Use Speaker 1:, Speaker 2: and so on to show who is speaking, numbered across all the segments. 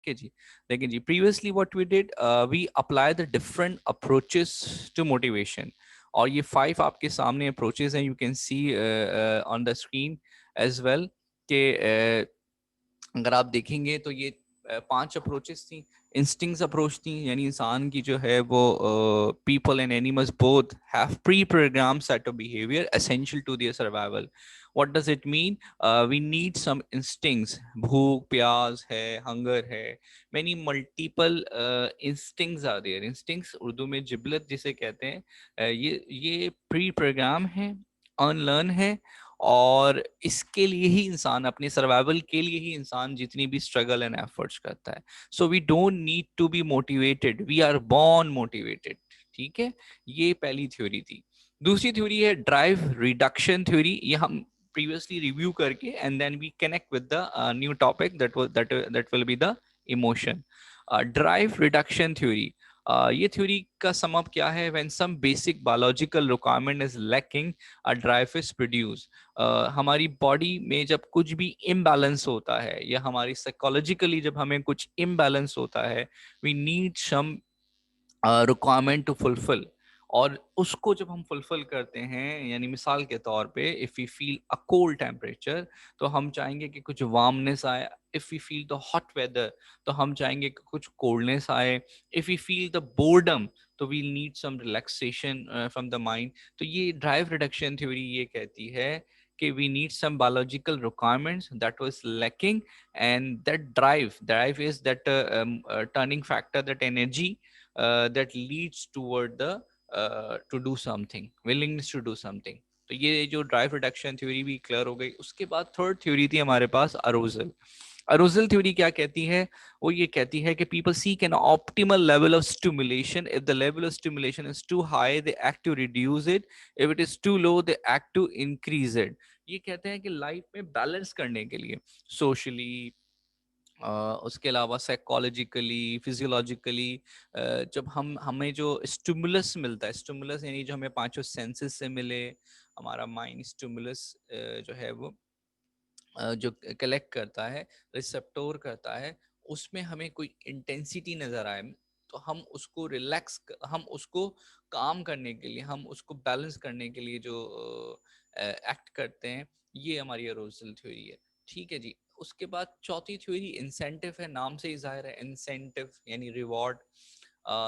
Speaker 1: ठीक है जी। देखिए जी, previously what we did, we apply the different approaches to motivation, और ये 5 आपके सामने अप्रोचेस हैं, you can see on the screen as well, कि अगर आप देखेंगे तो ये 5 अप्रोचेस थी। इंस्टिंक्ट्स अप्रोच थी, यानी इंसान की जो है वो people and animals both have pre program set of behaviour essential to their survival. What does it mean? We need some instincts, भूख प्यास है, हंगर है, many multiple instincts are there. Instincts Urdu में जिबलत जिसे कहते हैं, ये प्री प्रोग्राम है, अनलर्न है, और इसके लिए ही इंसान, अपने सर्वाइवल के लिए ही इंसान जितनी भी स्ट्रगल एंड एफर्ट्स करता है। So we don't need to be motivated, we are born motivated. ठीक है, ये पहली थ्योरी थी। दूसरी थ्योरी है ड्राइव रिडक्शन थ्योरी। ये हम प्रीवियसली रिव्यू करके and then we connect with the new topic that will be the emotion. Drive reduction theory, ये थ्योरी का सम अप क्या है? When some basic biological requirement is lacking, a drive is produce. हमारी body में जब कुछ भी imbalance होता है, या हमारी साइकोलॉजिकली जब हमें कुछ इम्बैलेंस होता है, we need some requirement to fulfil, और उसको जब हम फुलफिल करते हैं, यानी मिसाल के तौर पे if we feel a cold temperature, तो हम चाहेंगे कि कुछ वार्मनेस आए। If we feel the hot weather, तो हम चाहेंगे कि कुछ कोल्डनेस आए। If we feel the boredom, so we need some relaxation from the mind. तो ये ड्राइव रिडक्शन थ्योरी ये कहती है कि we need some biological requirements that was lacking, and that drive is that turning factor, that energy that leads toward the to do something, willingness to do something. तो ये जो drive reduction theory भी clear हो गई। उसके बाद third theory थी हमारे पास अरोजल। अरोजल थ्योरी क्या कहती है? वो ये कहती है कि people seek an optimal level of stimulation. If the level of stimulation is too high, they act to reduce it. If it is too low, they act to increase it. ये कहते हैं कि लाइफ में balance करने के लिए, socially, उसके अलावा साइकोलॉजिकली, फिजियोलॉजिकली, जब हमें जो स्टिमुलस मिलता है, स्टिमुलस यानी जो हमें पांचों सेंसेस से मिले, हमारा माइंड स्टिमुलस जो है वो जो कलेक्ट करता है, रिसेप्टोर करता है, उसमें हमें कोई इंटेंसिटी नजर आए, तो हम उसको रिलैक्स, हम उसको काम करने के लिए, हम उसको बैलेंस करने के लिए जो एक्ट करते हैं, ये हमारी अरोजल थ्योरी है। ठीक है जी। उसके बाद चौथी थ्योरी इंसेंटिव है। नाम से ही जाहिर है, इंसेंटिव यानी रिवॉर्ड।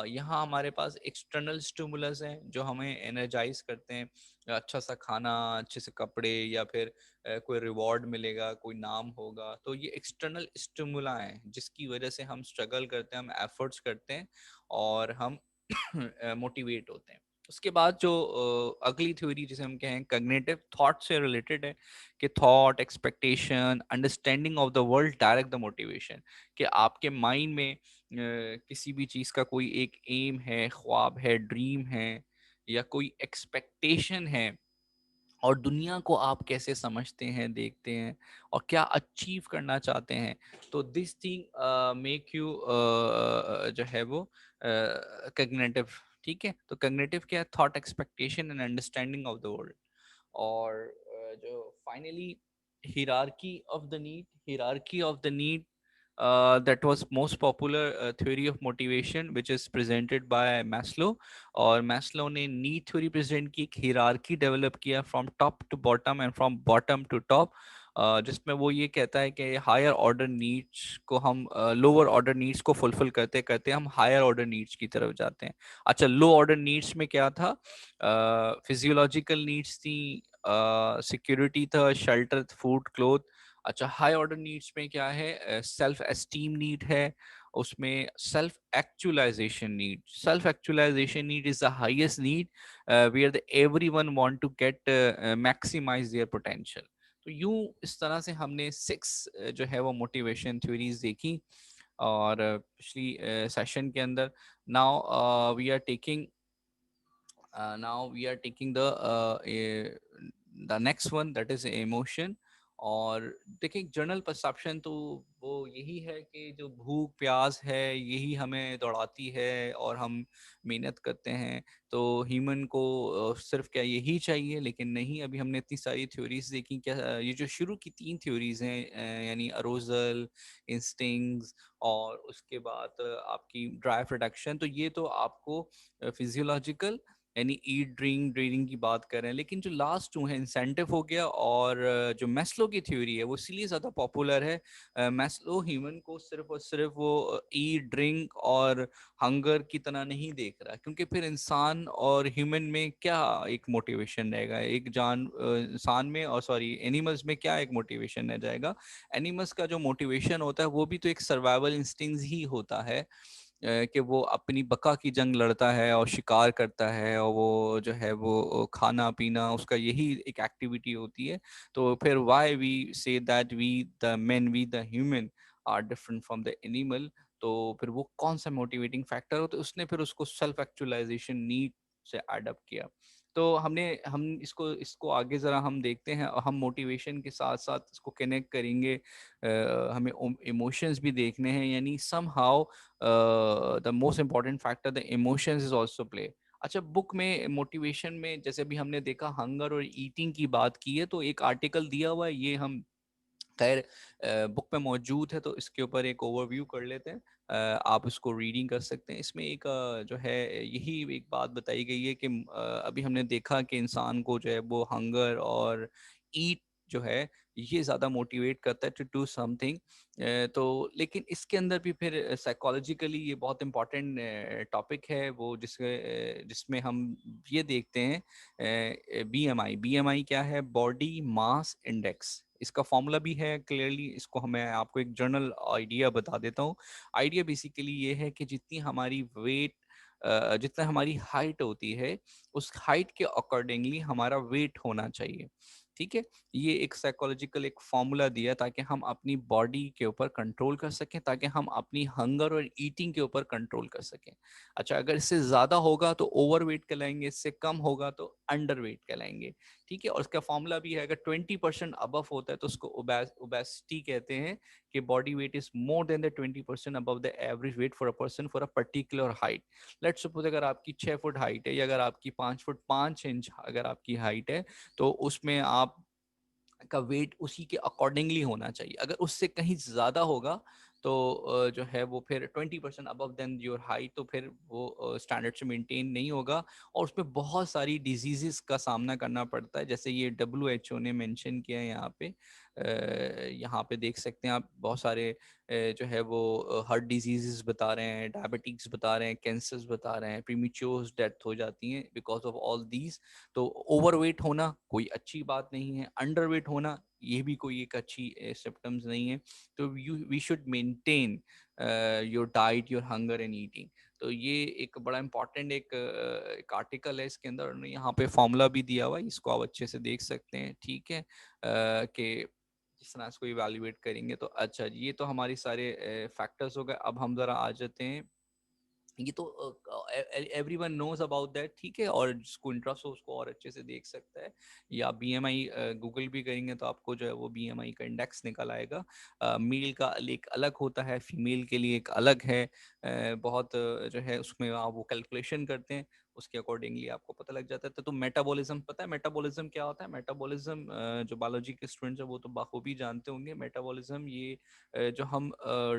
Speaker 1: यहाँ हमारे पास एक्सटर्नल स्टिमुलस हैं जो हमें एनर्जाइज करते हैं, अच्छा सा खाना, अच्छे से कपड़े, या फिर कोई रिवॉर्ड मिलेगा, कोई नाम होगा। तो ये एक्सटर्नल स्टिमुला हैं जिसकी वजह से हम स्ट्रगल करते हैं, हम एफर्ट्स करते हैं, और हम मोटिवेट होते हैं। उसके बाद जो अगली थ्योरी जिसे हम कहें कग्निटिव, थॉट से रिलेटेड है, कि thought, expectation, understanding of the world direct the motivation. कि आपके माइंड में किसी भी चीज़ का कोई एक एम है, ख्वाब है, ड्रीम है, या कोई एक्सपेक्टेशन है, और दुनिया को आप कैसे समझते हैं, देखते हैं, और क्या अचीव करना चाहते हैं। तो दिस थिंग मेक यू जो है वो कग्निटिव। ठीक है, तो कग्निटिव क्या है? Thought, expectation and understanding of the world. और जो finally hierarchy of the need, hierarchy of the need, that was most popular theory of motivation which is presented by Maslow। और मैस्लो ने need theory present की, एक hierarchy develop किया from top to bottom and from bottom to top, जिसमें वो ये कहता है कि हायर ऑर्डर नीड्स को हम, लोअर ऑर्डर नीड्स को फुलफिल करते करते हम हायर ऑर्डर नीड्स की तरफ जाते हैं। अच्छा, लो ऑर्डर नीड्स में क्या था? फिजियोलॉजिकल नीड्स थी, सिक्योरिटी था, शेल्टर, फूड, क्लोथ। अच्छा, हाई ऑर्डर नीड्स में क्या है? सेल्फ एस्टीम नीड है, उसमें self actualisation need. Self actualisation need is the highest need, where the everyone want to get maximise their potential. तो यूं इस तरह से हमने 6 जो है वो मोटिवेशन थ्योरीज देखी, और पिछली सेशन के अंदर। Now we are taking now we are taking the next one, that is emotion। और देखिए जनरल परसेप्शन तो वो यही है कि जो भूख प्यास है यही हमें दौड़ाती है और हम मेहनत करते हैं, तो ह्यूमन को सिर्फ क्या यही चाहिए, लेकिन नहीं। अभी हमने इतनी सारी थ्योरीज देखी, क्या ये जो शुरू की 3 थ्योरीज हैं, यानी अरोजल, इंस्टिंक्ट्स और उसके बाद आपकी ड्राइव रिडक्शन, तो ये तो आपको फिजियोलॉजिकल यानी ईट ड्रिंक ड्रिंकिंग की बात कर रहे हैं। लेकिन जो लास्ट 2 है, इंसेंटिव हो गया और जो मैस्लो की थ्योरी है वो इसलिए ज़्यादा पॉपुलर है। मैस्लो ह्यूमन को सिर्फ और सिर्फ वो ईट ड्रिंक और हंगर की तरह नहीं देख रहा, क्योंकि फिर इंसान और ह्यूमन में क्या एक मोटिवेशन रहेगा, एक इंसान में और सॉरी एनिमल्स में क्या एक मोटिवेशन रह जाएगा। एनिमल्स का जो मोटिवेशन होता है वो भी तो एक सर्वाइवल इंस्टिंक्ट ही होता है, कि वो अपनी बका की जंग लड़ता है और शिकार करता है, और वो जो है वो खाना पीना उसका यही एक एक्टिविटी होती है। तो फिर why we say that we the man, we the human are different from the animal. तो फिर वो कौन सा मोटिवेटिंग फैक्टर हो, तो उसने फिर उसको सेल्फ एक्चुअलाइजेशन नीड से अडॉप्ट किया। तो हम इसको इसको आगे जरा हम देखते हैं, हम मोटिवेशन के साथ साथ इसको कनेक्ट करेंगे। हमें इमोशंस भी देखने हैं, यानी somehow the most important factor the emotions is also play. अच्छा, बुक में मोटिवेशन में जैसे भी हमने देखा हंगर और ईटिंग की बात की है, तो एक आर्टिकल दिया हुआ है, ये हम खैर बुक में मौजूद है, तो इसके ऊपर एक ओवरव्यू कर लेते हैं। आप इसको रीडिंग कर सकते हैं। इसमें एक जो है यही एक बात बताई गई है कि अभी हमने देखा कि इंसान को जो है वो हंगर और ईट जो है ये ज़्यादा मोटिवेट करता है टू डू समथिंग। तो लेकिन इसके अंदर भी फिर साइकोलॉजिकली ये बहुत इंपॉर्टेंट टॉपिक है, वो जिसमें हम ये देखते हैं बीएमआई। बीएमआई क्या है? Body mass index. इसका फॉर्मूला भी है क्लियरली, इसको मैं आपको एक जनरल आइडिया बता देता हूँ। आइडिया बेसिकली ये है कि जितनी हमारी वेट, जितना हमारी हाइट होती है, उस हाइट के अकॉर्डिंगली हमारा वेट होना चाहिए। ठीक है, ये एक साइकोलॉजिकल एक फॉर्मूला दिया ताकि हम अपनी बॉडी के ऊपर कंट्रोल कर सकें, ताकि हम अपनी हंगर और ईटिंग के ऊपर कंट्रोल कर सकें। अच्छा, अगर इससे ज़्यादा होगा तो ओवर वेट कहलाएंगे, इससे कम होगा तो अंडर वेट कहलाएंगे। ठीक है, और उसका फॉर्मूला भी है, अगर 20% अबव होता है तो उसको ओबेसिटी कहते हैं, कि body weight is more than the 20% above the average weight for a person for a particular height. Let's suppose अगर आपकी 6 फुट हाइट है, या अगर आपकी 5 फुट 5 इंच अगर आपकी हाइट है, तो उसमें आप का वेट उसी के अकॉर्डिंगली होना चाहिए। अगर उससे कहीं ज्यादा होगा तो जो है वो फिर 20% अबव देन योर हाइट, तो फिर वो स्टैंडर्ड से मेंटेन नहीं होगा, और उसमें बहुत सारी डिजीजेस का सामना करना पड़ता है, जैसे ये WHO ने मेंशन किया है यहाँ पे। यहाँ पे देख सकते हैं आप, बहुत सारे जो है वो हार्ट डिजीजेस बता रहे हैं, डायबिटीज बता रहे हैं, कैंसर्स बता रहे हैं, प्रीमेच्योर डेथ हो जाती है बिकॉज ऑफ ऑल दीज। तो ओवरवेट होना कोई अच्छी बात नहीं है, अंडरवेट होना ये भी कोई एक अच्छी सिम्टम्स नहीं है। तो you we should maintain your diet, your hunger and eating. तो ये एक बड़ा इंपॉर्टेंट एक आर्टिकल है, इसके अंदर उन्होंने यहाँ पे फॉर्मूला भी दिया हुआ है, इसको आप अच्छे से देख सकते हैं। ठीक है, कि जिस तरह इसको इवेल्युएट करेंगे। तो अच्छा, ये तो हमारी सारे फैक्टर्स हो गए। अब हम जरा आ जाते हैं, ये तो एवरीवन नोज अबाउट दैट। ठीक है, और जिसको इंटरेस्ट हो उसको और अच्छे से देख सकता है, या बीएमआई गूगल भी करेंगे तो आपको जो है वो बीएमआई का इंडेक्स निकल आएगा। मेल का एक अलग होता है, फीमेल के लिए एक अलग है। बहुत जो है उसमें आप वो कैलकुलेशन करते हैं, उसके अकॉर्डिंगली आपको पता लग जाता है। तो मेटाबॉलिज्म पता है मेटाबॉलिज्म क्या होता है? मेटाबॉलिज्म जो बायोलॉजी के स्टूडेंट्स हैं वो तो बखूबी जानते होंगे। मेटाबॉलिज्म ये जो हम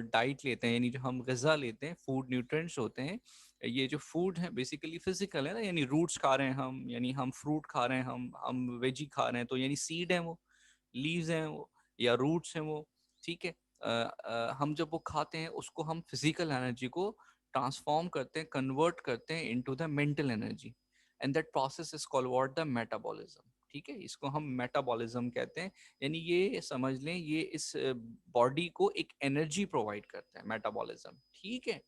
Speaker 1: डाइट लेते हैं, यानी जो हम गज़ा लेते हैं, फूड न्यूट्रिएंट्स होते हैं। ये जो फूड है बेसिकली फिजिकल है ना, यानी रूट्स खा रहे हैं हम, यानी हम फ्रूट खा रहे हैं, हम वेजी खा रहे हैं, तो यानी सीड है वो, लीव्स हैं वो, या रूट्स हैं वो। ठीक है, हम जब वो खाते हैं उसको हम फिजिकल एनर्जी को ट्रांसफॉर्म करते हैं, कन्वर्ट करते हैं into the mental energy, and that process is called what? The metabolism. ठीक है, इसको हम मेटाबॉलिज्म कहते हैं। यानी ये समझ लें, ये इस बॉडी को एक एनर्जी प्रोवाइड करता है, मेटाबॉलिज्म। ठीक है,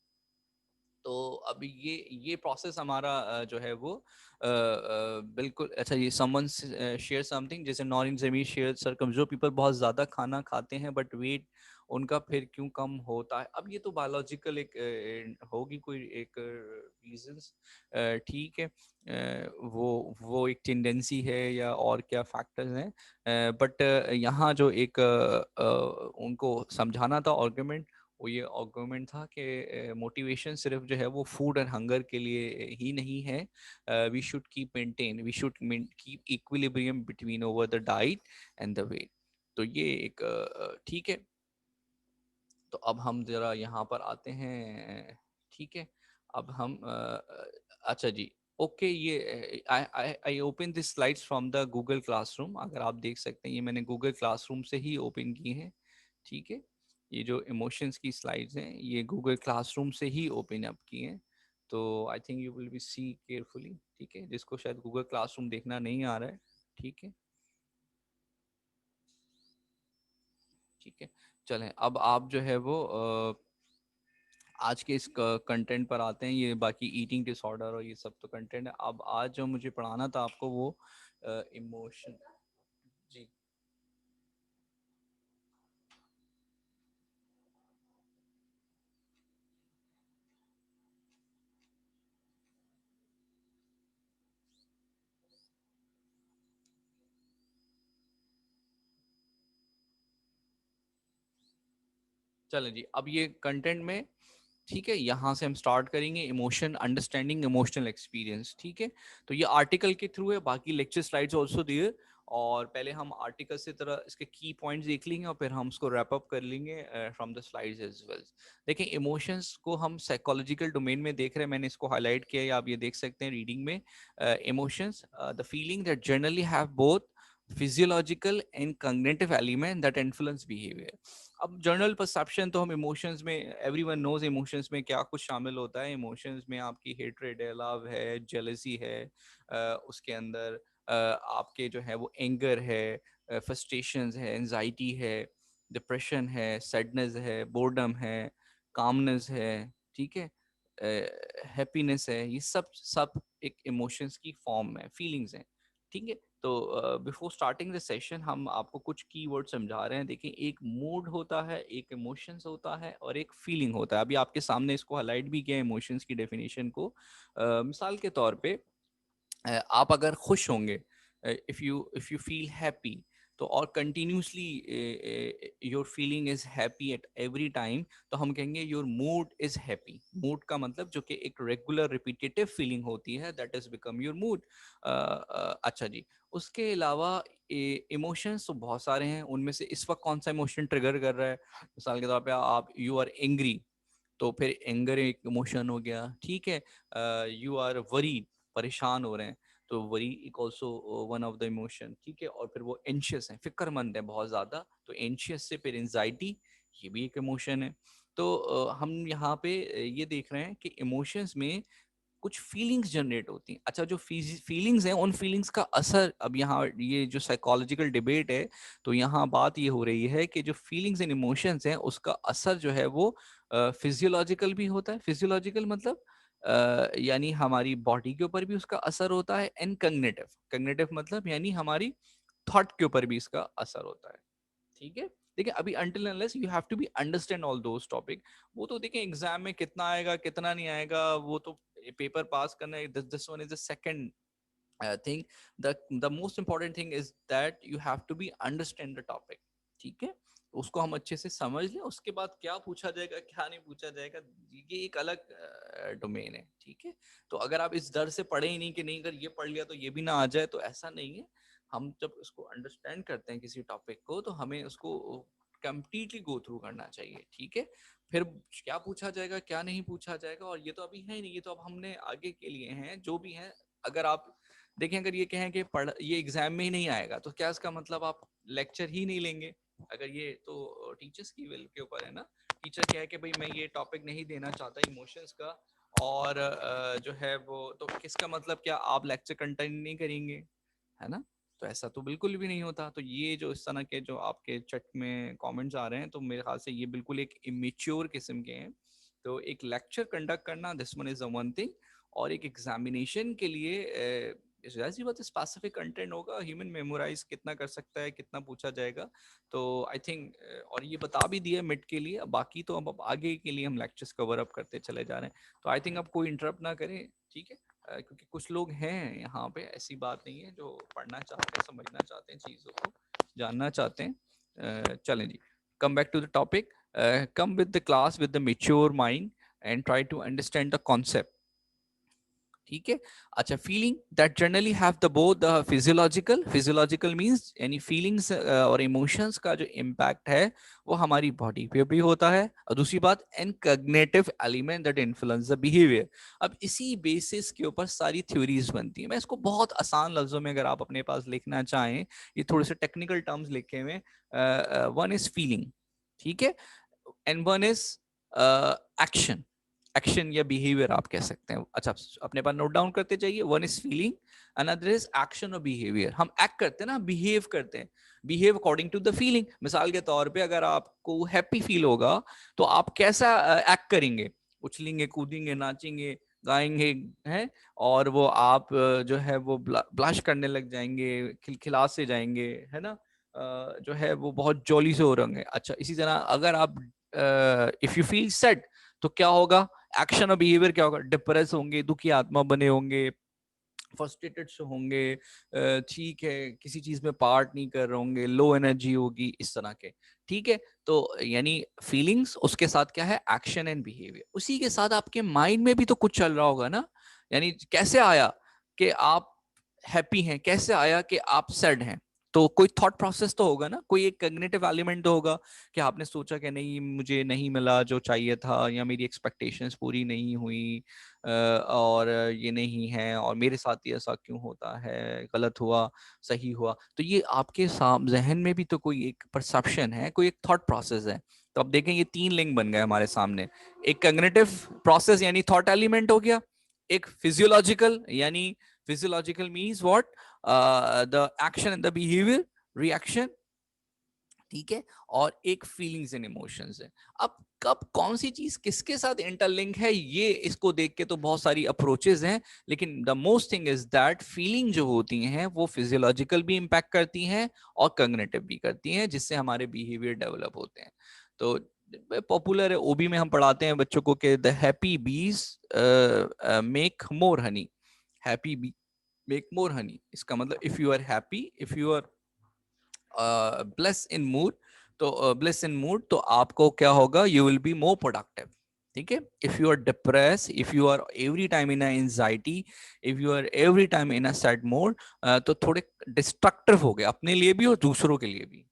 Speaker 1: तो अब ये प्रोसेस हमारा जो है वो बिल्कुल अच्छा। ये समवन शेयर समथिंग, जैसे नॉरिन जमी शेयर सरकम, जो पीपल बहुत ज़्यादा खाना खाते हैं बट वेट उनका फिर क्यों कम होता है। अब ये तो बायोलॉजिकल एक होगी कोई एक रीजंस, ठीक है, वो एक टेंडेंसी है या और क्या फैक्टर्स हैं, बट यहाँ जो एक उनको समझाना था आर्गुमेंट, वो ये आर्गुमेंट था कि मोटिवेशन सिर्फ जो है वो फूड एंड हंगर के लिए ही नहीं है, we should keep maintain, we should keep equilibrium between over the diet and the weight. तो ये एक ठीक है। तो अब हम जरा यहाँ पर आते हैं, ठीक है। अब हम अच्छा जी, ओके, ये I I open this slides from the Google classroom. अगर आप देख सकते हैं ये मैंने गूगल क्लासरूम से ही ओपन की हैं, ठीक है। ये जो इमोशंस की स्लाइड्स हैं ये गूगल क्लासरूम से ही ओपन अप की हैं। तो I think you will be see carefully, ठीक है, जिसको शायद गूगल क्लासरूम देखना नहीं आ रहा है, ठीक है, ठीक है। चलें, अब आप जो है वो आज के इस कंटेंट पर आते हैं। ये बाकी ईटिंग डिसऑर्डर और ये सब तो कंटेंट है। अब आज जो मुझे पढ़ाना था आपको वो इमोशन, जी। चलें जी, अब ये कंटेंट में, ठीक है, यहाँ से हम स्टार्ट करेंगे इमोशन अंडरस्टैंडिंग इमोशनल एक्सपीरियंस, ठीक है। तो ये आर्टिकल के थ्रू है, बाकी लेक्चर स्लाइड्स आल्सो दिए, और पहले हम आर्टिकल से तरह इसके की पॉइंट्स देख लेंगे और फिर हम उसको रैप अप कर लेंगे from the slides as well. देखिए, इमोशंस को हम साइकोलॉजिकल डोमेन में देख रहे हैं, मैंने इसको हाईलाइट किया है, आप ये देख सकते हैं रीडिंग में। Emotions the feeling that generally have both physiological and cognitive element that influence behaviour. अब जर्नल परसेप्शन तो हम इमोशंस में, एवरीवन नोज इमोशंस में क्या कुछ शामिल होता है। इमोशंस में आपकी हेट्रेड है, लव है, जेलसी है, उसके अंदर आपके जो है वो एंगर है, फ्रस्ट्रेशंस है, एंजाइटी है, डिप्रेशन है, सैडनेस है, बोर्डम है, कामनेस है, ठीक है, हैप्पीनेस है। ये सब सब एक इमोशंस की फॉर्म है, फीलिंग्स हैं, ठीक है। तो बिफोर स्टार्टिंग द सेशन हम आपको कुछ कीवर्ड समझा रहे हैं। देखिए, एक मूड होता है, एक इमोशंस होता है और एक फीलिंग होता है। अभी आपके सामने इसको हाईलाइट भी किया इमोशंस की डेफिनेशन को। मिसाल के तौर पे आप अगर खुश होंगे, इफ यू फील हैप्पी, तो और continuously your feeling is happy at every time, तो हम कहेंगे your mood is happy. Mood का मतलब जो कि एक रेगुलर रिपीटेटिव फीलिंग होती है, that is become your mood. अच्छा जी, उसके अलावा इमोशंस तो बहुत सारे हैं, उनमें से इस वक्त कौन सा इमोशन ट्रिगर कर रहा है। मिसाल के तौर पे आप यू आर एंग्री, तो फिर एंगर एक इमोशन हो गया, ठीक है। यू आर वरीड, परेशान हो रहे हैं, तो वरी एक also one of the emotion, ठीक है। और फिर वो एंशियस है, फिक्रमंद है बहुत ज्यादा, तो एंशियस से फिर एंजाइटी, ये भी एक इमोशन है। तो हम यहाँ पे ये देख रहे हैं कि इमोशंस में कुछ फीलिंग्स जनरेट होती हैं। अच्छा, जो फीलिंग्स हैं, उन फीलिंग्स का असर, अब यहाँ ये जो साइकोलॉजिकल डिबेट है, तो यहाँ बात ये हो रही है कि जो फीलिंग्स एंड इमोशंस हैं उसका असर जो है वो फिजियोलॉजिकल भी होता है। फिजियोलॉजिकल मतलब यानी हमारी बॉडी के ऊपर भी उसका असर होता है, एंड कग्निटिव, कग्निटिव मतलब यानी हमारी थॉट के ऊपर भी इसका असर होता है, ठीक है। देखिए, अभी until unless you have to be understand all those topic, वो तो देखिए एग्जाम में कितना आएगा कितना नहीं आएगा, वो तो पेपर पास करना है, this one is the second thing. The most important thing is that you have to be understand the topic, ठीक है। उसको हम अच्छे से समझ लें, उसके बाद क्या पूछा जाएगा क्या नहीं पूछा जाएगा, ये एक अलग डोमेन है, ठीक है। तो अगर आप इस डर से पढ़े ही नहीं कि नहीं अगर ये पढ़ लिया तो ये भी ना आ जाए, तो ऐसा नहीं है। हम जब उसको अंडरस्टैंड करते हैं किसी टॉपिक को, तो हमें उसको कंप्लीटली गो थ्रू करना चाहिए, ठीक है। फिर क्या पूछा जाएगा क्या नहीं पूछा जाएगा, और ये तो अभी है ही नहीं, ये तो अब हमने आगे के लिए हैं जो भी हैं। अगर आप देखें, अगर ये कहें कि पढ़ ये एग्जाम में ही नहीं आएगा, तो क्या इसका मतलब आप लेक्चर ही नहीं लेंगे। अगर ये तो टीचर्स की विल के ऊपर है ना। टीचर क्या है कि भाई मैं ये टॉपिक नहीं देना चाहता इमोशंस का, और जो है वो, तो किसका मतलब क्या आप लेक्चर कंटेंट नहीं करेंगे, है ना। तो ऐसा तो बिल्कुल भी नहीं होता। तो ये जो इस तरह के जो आपके चट में कमेंट्स आ रहे हैं, तो मेरे ख्याल से ये बिल्कुल एक इमेच्योर किस्म के हैं। तो एक लेक्चर कंडक्ट करना, this one is the one thing. और एक एग्जामिनेशन के लिए ऐसी बात है, स्पेसिफिक कंटेंट होगा, ह्यूमन मेमोराइज कितना कर सकता है, कितना पूछा जाएगा। तो आई थिंक, और ये बता भी दिया मिड के लिए, बाकी तो अब आगे के लिए हम लेक्चर्स कवर अप करते चले जा रहे हैं। तो आई थिंक अब कोई इंटरप्ट ना करें, ठीक है, क्योंकि कुछ लोग हैं यहाँ पे, ऐसी बात नहीं है, जो पढ़ना चाहते हैं, समझना चाहते हैं, चीज़ों को जानना चाहते हैं। चलें जी, come back to the topic. Come with the class with the mature mind and try to understand the concept. ठीक है, अच्छा, feeling that generally have the both the physiological means यानी फीलिंग्स और इमोशंस का जो इम्पैक्ट है वो हमारी बॉडी पे भी होता है, और दूसरी बात and cognitive element that influence the behaviour. अब इसी बेसिस के ऊपर सारी थ्योरीज बनती है। मैं इसको बहुत आसान लफ्जों में अगर आप अपने पास लिखना चाहें, ये थोड़े से टेक्निकल टर्म्स लिखे हुए, वन इज फीलिंग, ठीक है, and one is action, action या बिहेवियर आप कह सकते हैं। अच्छा, अपने पास नोट डाउन करते जाइए, one is feeling, another is action और बिहेवियर। हम एक्ट करते हैं ना, बिहेव करते हैं, behave according to the feeling. मिसाल के तौर पे अगर आपको हैप्पी फील होगा तो आप कैसा एक्ट करेंगे, उछलेंगे, कूदेंगे, नाचेंगे, गाएंगे, हैं, और वो आप जो है वो ब्लश करने लग जाएंगे, खिलखिला से जाएंगे, है ना, जो है वो बहुत जॉली से हो रहेंगे। अच्छा, इसी तरह अगर आप इफ यू फील सैड तो क्या होगा, एक्शन और बिहेवियर क्या होगा, डिप्रेस होंगे, दुखी आत्मा बने होंगे, फ्रस्ट्रेटेड से होंगे, ठीक है, किसी चीज में पार्ट नहीं कर रहे होंगे, लो एनर्जी होगी, इस तरह के। ठीक है, तो यानी फीलिंग्स, उसके साथ क्या है, एक्शन एंड बिहेवियर। उसी के साथ आपके माइंड में भी तो कुछ चल रहा होगा ना, यानी कैसे आया कि आप हैप्पी हैं, कैसे आया कि आप सैड हैं, तो कोई थॉट प्रोसेस तो होगा ना, कोई एक कॉग्निटिव एलिमेंट तो होगा कि आपने सोचा कि नहीं, मुझे नहीं मिला जो चाहिए था, या मेरी एक्सपेक्टेशंस पूरी नहीं हुई, और ये नहीं है, और मेरे साथ ही ऐसा क्यों होता है, गलत हुआ, सही हुआ। तो ये आपके जहन में भी तो कोई एक परसेप्शन है, कोई एक थॉट प्रोसेस है। तो अब देखें, ये तीन लिंक बन गए हमारे सामने। एक कॉग्निटिव प्रोसेस यानी थॉट एलिमेंट हो गया, एक फिजियोलॉजिकल यानी physiological means what, the action and the behaviour, reaction, ठीक है, और एक फीलिंग्स एंड इमोशंस है। अब कब कौन सी चीज किसके साथ इंटरलिंक है, ये इसको देख के तो बहुत सारी अप्रोचेस हैं, लेकिन the most thing is that feeling जो होती हैं वो फिजियोलॉजिकल भी इंपैक्ट करती हैं और कॉग्निटिव भी करती हैं, जिससे हमारे बिहेवियर डेवलप होते हैं। तो पॉपुलर है, ओबी में हम पढ़ाते हैं बच्चों को कि the happy bees make more honey, happy bee make more honey. इसका मतलब if you are happy, if you are bless in mood, तो ब्लेस इन मूड, तो आपको क्या होगा, you will be more productive. ठीक है, if you are depress, if you are every time in anxiety, if you are every time in sad mode, तो थोड़े destructive हो गए अपने लिए भी और दूसरों के लिए भी।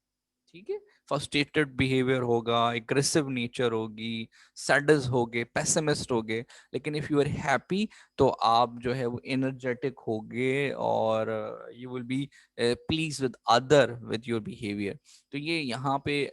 Speaker 1: ठीक है, फ्रस्ट्रेटेड बिहेवियर होगा, एग्रेसिव नेचर होगी, सैडस हो गए, पेसिमिस्ट हो गए। लेकिन इफ यू आर हैप्पी तो आप जो है वो एनर्जेटिक होगे, और you will be please with other with your behaviour. तो ये यहाँ पे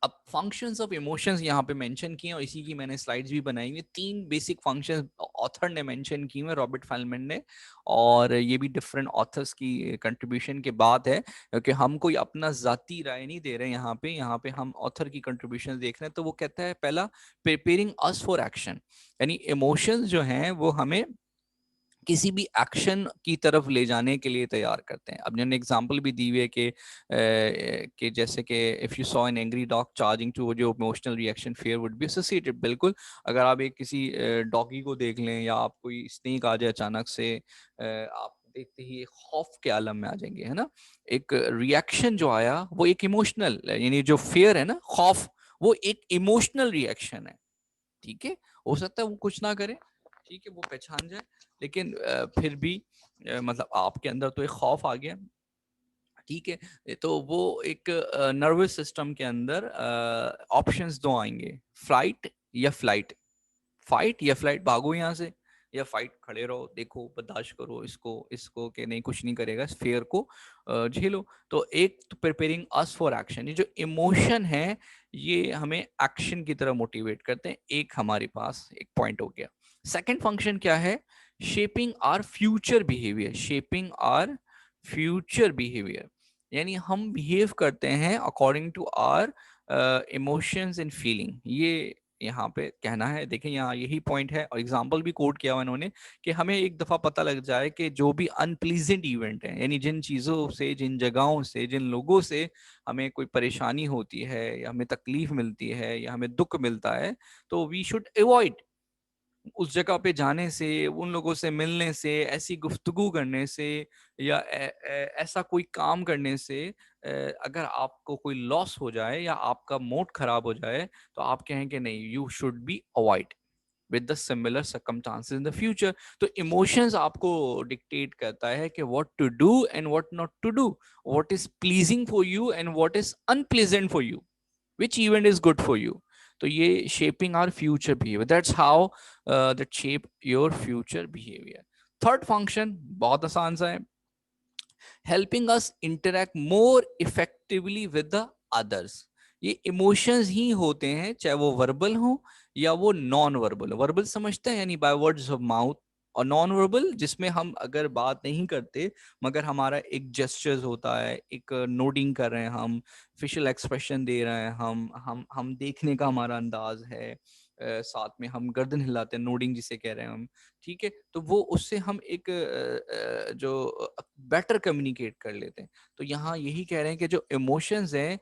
Speaker 1: अब फंक्शंस ऑफ इमोशंस यहाँ पे मेंशन किए, और इसी की मैंने स्लाइड्स भी बनाई हुई। तीन बेसिक फंक्शंस ऑथर ने मेंशन किए हुए, रॉबर्ट फेल्डमैन ने, और ये भी डिफरेंट ऑथर्स की कंट्रीब्यूशन के बाद है, क्योंकि हम कोई अपना जाती राय नहीं दे रहे हैं यहाँ पे हम ऑथर की कंट्रीब्यूशन देख रहे हैं। तो वो कहता है, पहला, प्रिपेयरिंग अस फॉर एक्शन, यानी इमोशंस जो हैं वो हमें किसी भी एक्शन की तरफ ले जाने के लिए तैयार करते हैं। अब मैंने एग्जांपल भी दी हुई है कि जैसे कि if you saw an angry dog charging to, जो emotional reaction fear would be associated. बिल्कुल, अगर आप एक किसी डॉगी को देख लें, या आप कोई स्नेक आ जाए अचानक से, आप देखते ही एक खौफ के आलम में आ जाएंगे, है ना। एक रिएक्शन जो आया वो एक इमोशनल, यानी जो फियर है ना, खौफ, वो एक इमोशनल रिएक्शन है। ठीक है, हो सकता है वो कुछ ना करे, ठीक है, वो पहचान जाए, लेकिन फिर भी मतलब आपके अंदर तो एक खौफ आ गया। ठीक है, तो वो एक नर्वस सिस्टम के अंदर ऑप्शंस दो आएंगे, फ्लाइट या फ्लाइट, फाइट या फ्लाइट, भागो यहाँ से, या फाइट, खड़े रहो, देखो, बर्दाश्त करो इसको इसको, कि नहीं कुछ नहीं करेगा, इस फेयर को झेलो। तो एक तो प्रिपेयरिंग अस फॉर एक्शन, ये जो इमोशन है ये हमें एक्शन की तरह मोटिवेट करते हैं। एक हमारे पास एक पॉइंट हो गया। सेकंड फंक्शन क्या है, shaping our future behaviour, shaping our future behaviour, यानी हम बिहेव करते हैं according to our emotions and feeling. ये यहाँ पे कहना है, देखें यहाँ यही पॉइंट है और एग्जाम्पल भी कोट किया हुआ इन्होंने कि हमें एक दफा पता लग जाए कि जो भी अनप्लीजेंट इवेंट है, यानी जिन चीजों से, जिन जगहों से, जिन लोगों से हमें कोई परेशानी होती है या हमें तकलीफ मिलती है या हमें दुख मिलता है, तो वी शुड अवॉइड उस जगह पे जाने से, उन लोगों से मिलने से, ऐसी गुफ्तगू करने से या ऐसा कोई काम करने से। अगर आपको कोई लॉस हो जाए या आपका मूड खराब हो जाए, तो आप कहेंगे नहीं, you should be avoid with the similar circumstances in the future. तो इमोशंस आपको डिक्टेट करता है कि what to do and what not to do, what is pleasing for you and what is unpleasant for you, which event is good for you. तो ये shaping our future behavior, that's how that shape your future behavior. Third function बहुत आसान सा है, helping us interact more effectively with the others. ये emotions ही होते हैं, चाहे वो वर्बल हो या वो नॉन वर्बल हो। वर्बल समझते हैं यानी बाय वर्ड्स ऑफ माउथ, और नॉन वर्बल जिसमें हम अगर बात नहीं करते मगर हमारा एक जेस्चर्स होता है, एक नोडिंग कर रहे हैं हम, फेशियल एक्सप्रेशन दे रहे हैं हम देखने का हमारा अंदाज है, साथ में हम गर्दन हिलाते हैं, नोडिंग जिसे कह रहे हैं हम, ठीक है। तो वो उससे हम एक जो बेटर कम्युनिकेट कर लेते हैं। तो यहाँ यही कह रहे हैं कि जो इमोशंस हैं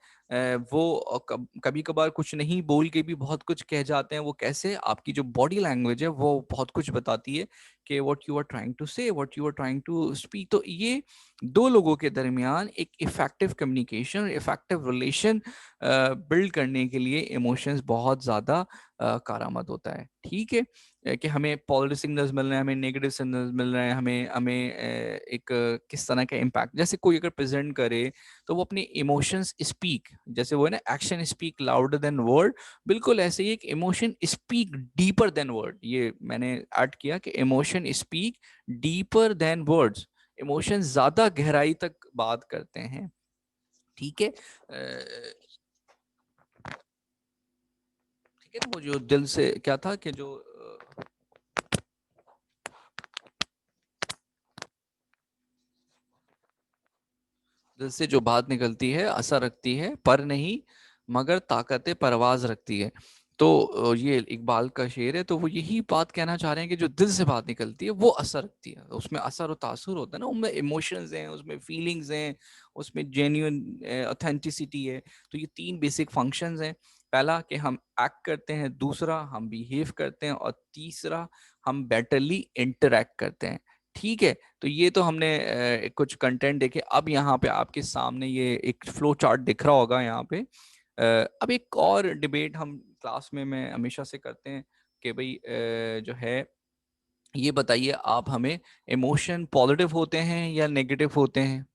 Speaker 1: वो कभी कभार कुछ नहीं बोल के भी बहुत कुछ कह जाते हैं। वो कैसे, आपकी जो बॉडी लैंग्वेज है वो बहुत कुछ बताती है कि what you are trying to say, what you are trying to speak. तो ये दो लोगों के दरमियान एक effective communication, effective relation build करने के लिए इमोशंस बहुत ज्यादा कारामद होता है, ठीक है। कि हमें पॉजिटिव सिग्नल्स मिल रहे हैं, हमें नेगेटिव सिग्नल्स मिल रहे हैं, हमें हमें एक किस तरह का इम्पैक्ट, जैसे कोई अगर प्रेजेंट करे तो वो अपने इमोशंस स्पीक, जैसे वो है ना, action speak louder than word, बिल्कुल ऐसे ही एक emotion speak deeper than word. ये मैंने ऐड किया कि emotion speak deeper than words, emotion ज्यादा गहराई तक बात करते हैं, ठीक है। ठीक है ना, वो जो दिल से क्या था कि जो दिल से जो बात निकलती है असर रखती है, पर नहीं मगर ताकत परवाज रखती है। तो ये इकबाल का शेर है। तो वो यही बात कहना चाह रहे हैं कि जो दिल से बात निकलती है वो असर रखती है, उसमें असर और तासुर होता है ना, उनमें इमोशंस हैं, उसमें फीलिंग्स हैं, उसमें जेन्युइन ऑथेंटिसिटी है। तो ये तीन बेसिक फंक्शंस हैं। पहला कि हम एक्ट करते हैं, दूसरा हम बिहेव करते हैं, और तीसरा हम बेटरली इंटरेक्ट करते हैं, ठीक है। तो ये तो हमने कुछ कंटेंट देखे। अब यहाँ पे आपके सामने ये एक फ्लो चार्ट दिख रहा होगा यहाँ पे। अब एक और डिबेट हम क्लास में मैं हमेशा से करते हैं कि भाई जो है, ये बताइए आप हमें, इमोशन पॉजिटिव होते हैं या नेगेटिव होते हैं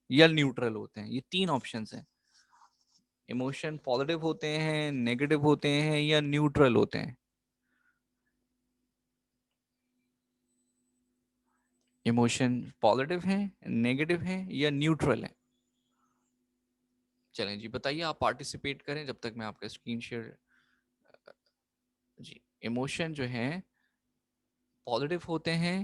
Speaker 1: या न्यूट्रल होते हैं? ये तीन ऑप्शंस हैं, इमोशन पॉजिटिव होते हैं, नेगेटिव होते हैं या न्यूट्रल होते हैं। इमोशन पॉजिटिव हैं, नेगेटिव हैं या न्यूट्रल है? चलें जी, बताइए, आप पार्टिसिपेट करें जब तक मैं आपका स्क्रीन शेयर। जी, इमोशन जो हैं पॉजिटिव होते हैं